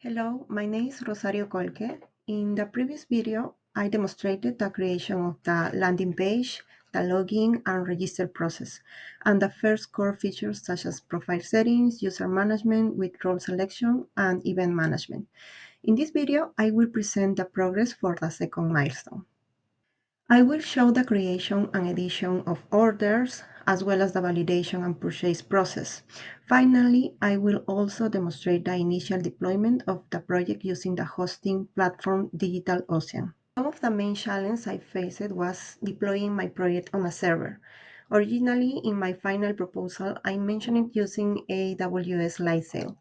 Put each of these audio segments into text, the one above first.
Hello, my name is Rosario Colque. In the previous video, I demonstrated the creation of the landing page, the login and register process, and the first core features such as profile settings, user management with role selection, and event management. In this video, I will present the progress for the second milestone. I will show the creation and edition of orders, as well as the validation and purchase process. Finally, I will also demonstrate the initial deployment of the project using the hosting platform DigitalOcean. One of the main challenges I faced was deploying my project on a server. Originally, in my final proposal, I mentioned using AWS Lightsail.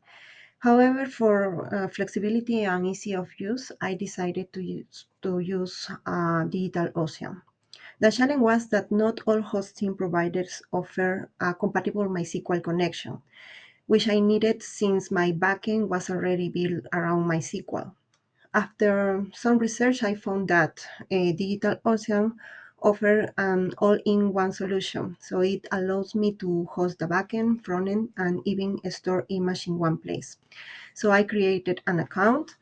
However, for flexibility and easy of use, I decided to use DigitalOcean. The challenge was that not all hosting providers offer a compatible MySQL connection, which I needed since my backend was already built around MySQL. After some research, I found that DigitalOcean offers an all-in-one solution, so it allows me to host the backend, frontend, and even store image in one place. So I created an account,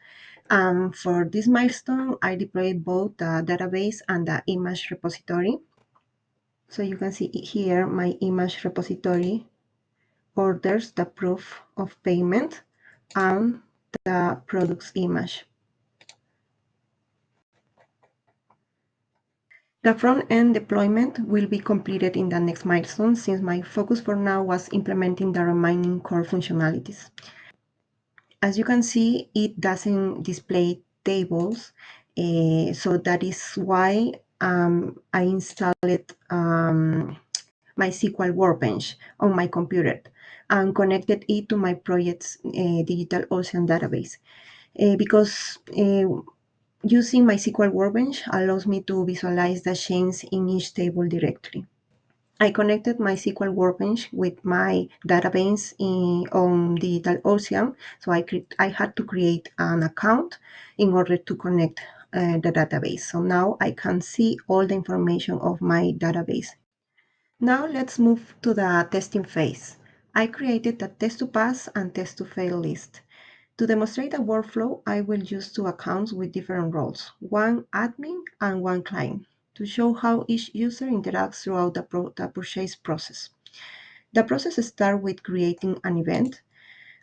and for this milestone, I deployed both the database and the image repository. So you can see here my image repository orders the proof of payment and the product's image. The front-end deployment will be completed in the next milestone, since my focus for now was implementing the remaining core functionalities. As you can see, it doesn't display tables, so that is why I installed MySQL Workbench on my computer and connected it to my project's DigitalOcean database. Because using MySQL Workbench allows me to visualize the chains in each table directly. I connected my SQL Workbench with my database on DigitalOcean, so I had to create an account in order to connect the database. So now I can see all the information of my database. Now let's move to the testing phase. I created a test to pass and test to fail list. To demonstrate the workflow, I will use two accounts with different roles, one admin and one client, to show how each user interacts throughout the purchase process. The process starts with creating an event.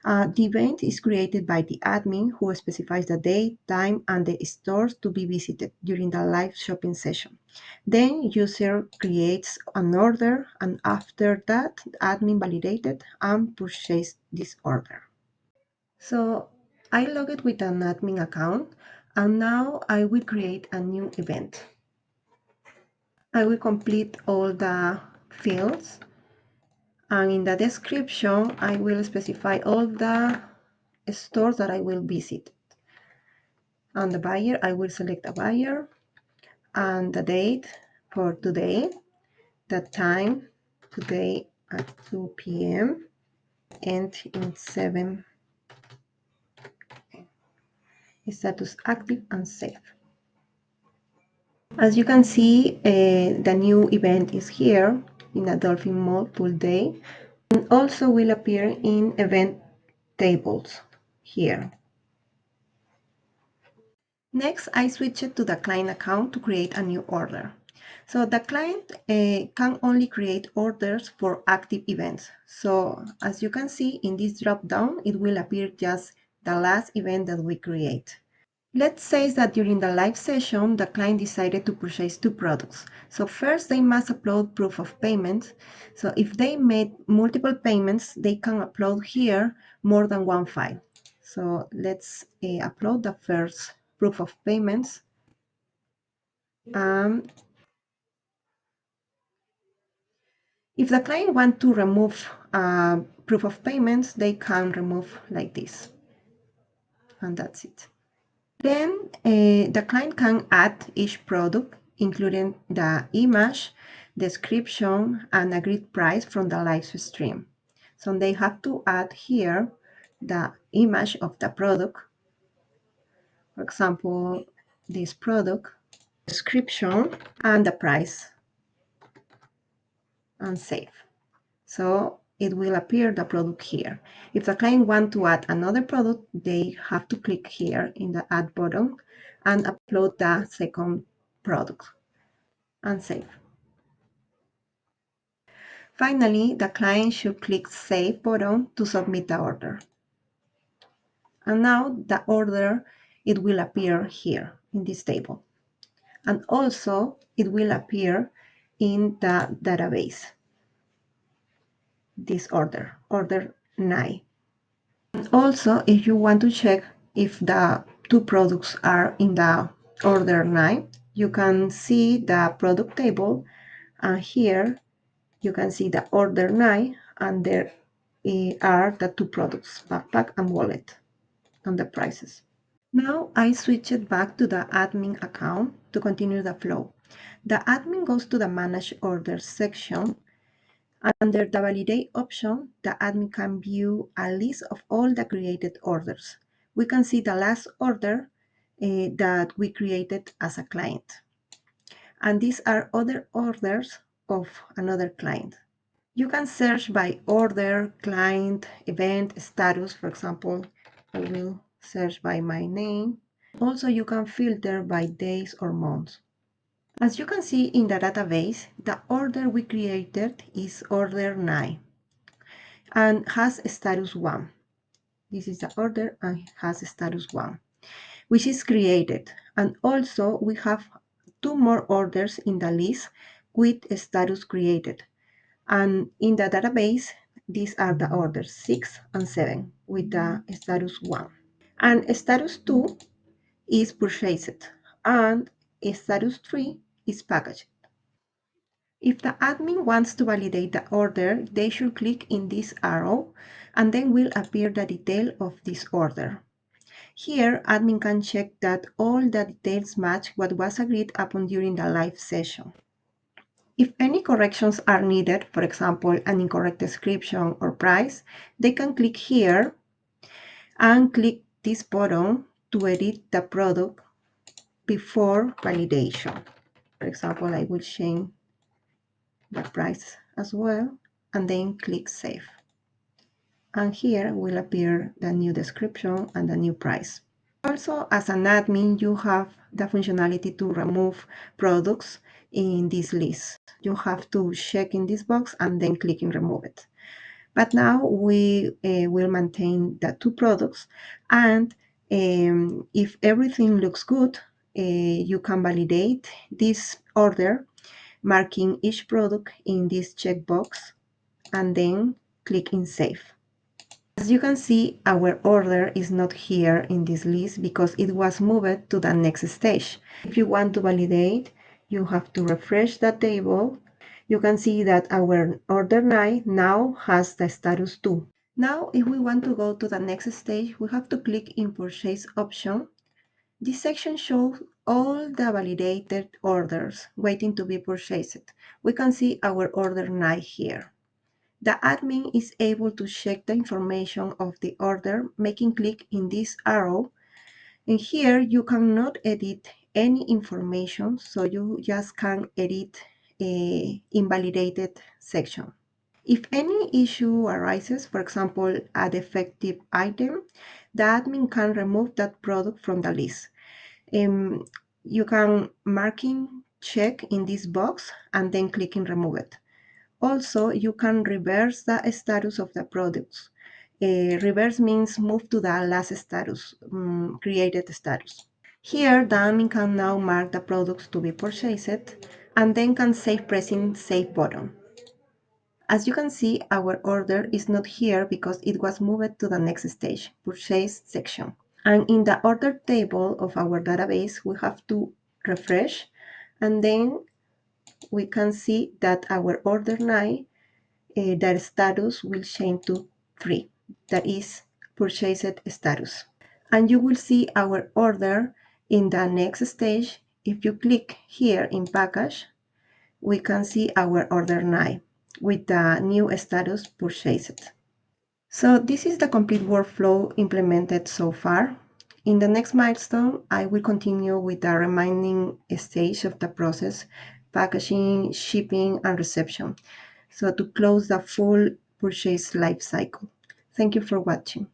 The event is created by the admin, who specifies the date, time, and the stores to be visited during the live shopping session. Then user creates an order, and after that, the admin validated and purchased this order. So I logged with an admin account, and now I will create a new event. I will complete all the fields, and in the description, I will specify all the stores that I will visit. On the buyer, I will select a buyer, and the date for today, the time today at 2 p.m. and in 7, status active and save. As you can see, the new event is here in a dolphin mode full day, and also will appear in event tables here. Next, I switched to the client account to create a new order. So the client can only create orders for active events. So as you can see in this drop down, it will appear just the last event that we create. Let's say that during the live session, the client decided to purchase two products. So first, they must upload proof of payment. So if they made multiple payments, they can upload here more than one file. So let's upload the first proof of payments. If the client wants to remove proof of payments, they can remove like this. And that's it. Then the client can add each product, including the image, description, and agreed price from the live stream. So they have to add here the image of the product, for example, this product, description, and the price, and save. So it will appear the product here. If the client want to add another product, they have to click here in the add button and upload the second product and save. Finally, the client should click Save button to submit the order. And now the order, it will appear here in this table. And also it will appear in the database, this order, order 9. And also, if you want to check if the two products are in the order 9, you can see the product table, and here you can see the order 9, and there are the two products, backpack and wallet, and the prices. Now I switch it back to the admin account to continue the flow. The admin goes to the Manage Orders section. Under the Validate option, the admin can view a list of all the created orders. We can see the last order that we created as a client. And these are other orders of another client. You can search by order, client, event, status. For example, I will search by my name. Also, you can filter by days or months. As you can see in the database, the order we created is order 9 and has status 1. This is the order and has status 1, which is created. And also we have two more orders in the list with status created. And in the database, these are the orders 6 and 7 with the status 1. And status 2 is purchased, and status 3 is packaged. If the admin wants to validate the order, they should click in this arrow, and then will appear the detail of this order. Here, admin can check that all the details match what was agreed upon during the live session. If any corrections are needed, for example, an incorrect description or price, they can click here and click this button to edit the product before validation. For example, I will change the price as well, and then click Save. And here will appear the new description and the new price. Also, as an admin, you have the functionality to remove products in this list. You have to check in this box and then click in Remove it. But now we will maintain the two products, and if everything looks good, you can validate this order, marking each product in this checkbox, and then click in Save. As you can see, our order is not here in this list because it was moved to the next stage. If you want to validate, you have to refresh the table. You can see that our order 9 now has the status 2. Now, if we want to go to the next stage, we have to click in Purchase option. This section shows all the validated orders waiting to be purchased. We can see our order 9 here. The admin is able to check the information of the order, making click in this arrow. And here you cannot edit any information, so you just can edit a invalidated section. If any issue arises, for example, a defective item, the admin can remove that product from the list. You can marking check in this box and then click in Remove it. Also, you can reverse the status of the products. Reverse means move to the last status, created status. Here, the admin can now mark the products to be purchased and then can save pressing Save button. As you can see, our order is not here because it was moved to the next stage, Purchase section. And in the order table of our database, we have to refresh, and then we can see that our order 9, their status will change to 3, that is purchased status. And you will see our order in the next stage. If you click here in package, we can see our order 9 with the new status purchased. So this is the complete workflow implemented so far. In the next milestone, I will continue with the remaining stage of the process: packaging, shipping, and reception. So to close the full purchase life cycle. Thank you for watching.